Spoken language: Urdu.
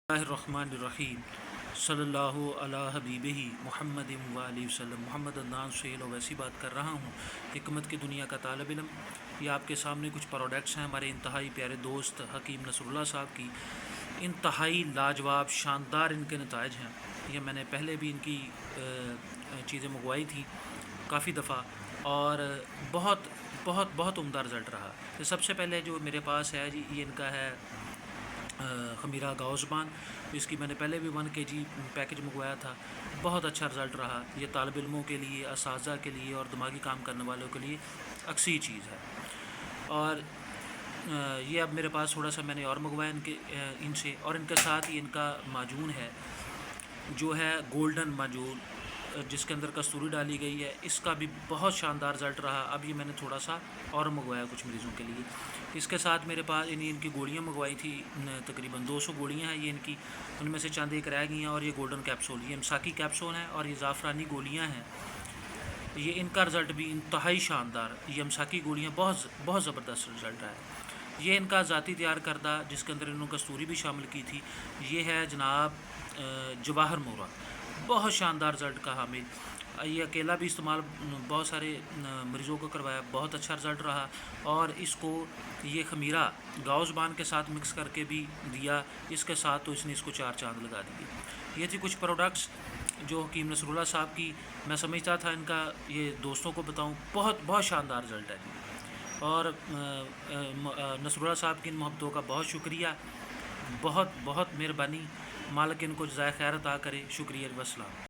الرحمن الرحیم صلی اللہ علی حبیبہ محمد وآلہ وسلم۔ محمد عدنان سہیل اویسی بات کر رہا ہوں، حکمت کی دنیا کا طالب علم۔ یہ آپ کے سامنے کچھ پروڈکٹس ہیں ہمارے انتہائی پیارے دوست حکیم نصر اللہ صاحب کی، انتہائی لاجواب شاندار ان کے نتائج ہیں۔ یہ میں نے پہلے بھی ان کی چیزیں منگوائی تھیں کافی دفعہ، اور بہت بہت بہت عمدہ رزلٹ رہا۔ تو سب سے پہلے جو میرے پاس ہے جی، یہ ان کا ہے خمیرہ گاؤ زبان۔ اس کی میں نے پہلے بھی 1 kg پیکج منگوایا تھا، بہت اچھا رزلٹ رہا۔ یہ طالب علموں کے لیے، اساتذہ کے لیے اور دماغی کام کرنے والوں کے لیے اکسی چیز ہے۔ اور یہ اب میرے پاس تھوڑا سا میں نے اور منگوایا ان سے، اور ان کے ساتھ ہی ان کا معجون ہے جو ہے گولڈن معجون، جس کے اندر کستوری ڈالی گئی ہے۔ اس کا بھی بہت شاندار رزلٹ رہا۔ اب یہ میں نے تھوڑا سا اور منگوایا کچھ مریضوں کے لیے۔ اس کے ساتھ میرے پاس ان کی گولیاں منگوائی تھی، تقریباً 200 گولیاں ہیں یہ ان کی، ان میں سے چند ایک رہ گئی ہیں، اور یہ گولڈن کیپسول، یہ مساکی کیپسول ہیں، اور یہ زعفرانی گولیاں ہیں۔ یہ ان کا رزلٹ بھی انتہائی شاندار، یہ مساکی گولیاں بہت بہت زبردست رزلٹ ہے۔ یہ ان کا ذاتی تیار کردہ، جس کے اندر انہوں نے کستوری بھی شامل کی تھی، یہ ہے جناب جواہر مورا، بہت شاندار رزلٹ کا حامل۔ یہ اکیلا بھی استعمال بہت سارے مریضوں کو کروایا، بہت اچھا رزلٹ رہا۔ اور اس کو یہ خمیرہ گاؤ زبان کے ساتھ مکس کر کے بھی دیا اس کے ساتھ، تو اس نے اس کو 4 چاند لگا دیے۔ یہ تھی کچھ پروڈکٹس جو حکیم نصر اللہ صاحب کی، میں سمجھتا تھا ان کا یہ دوستوں کو بتاؤں، بہت بہت شاندار رزلٹ ہے۔ اور نصر اللہ صاحب کی ان محبتوں کا بہت شکریہ، بہت بہت مہربانی۔ مالک ان کو جزائے خیر عطا کرے۔ شکریہ، والسلام۔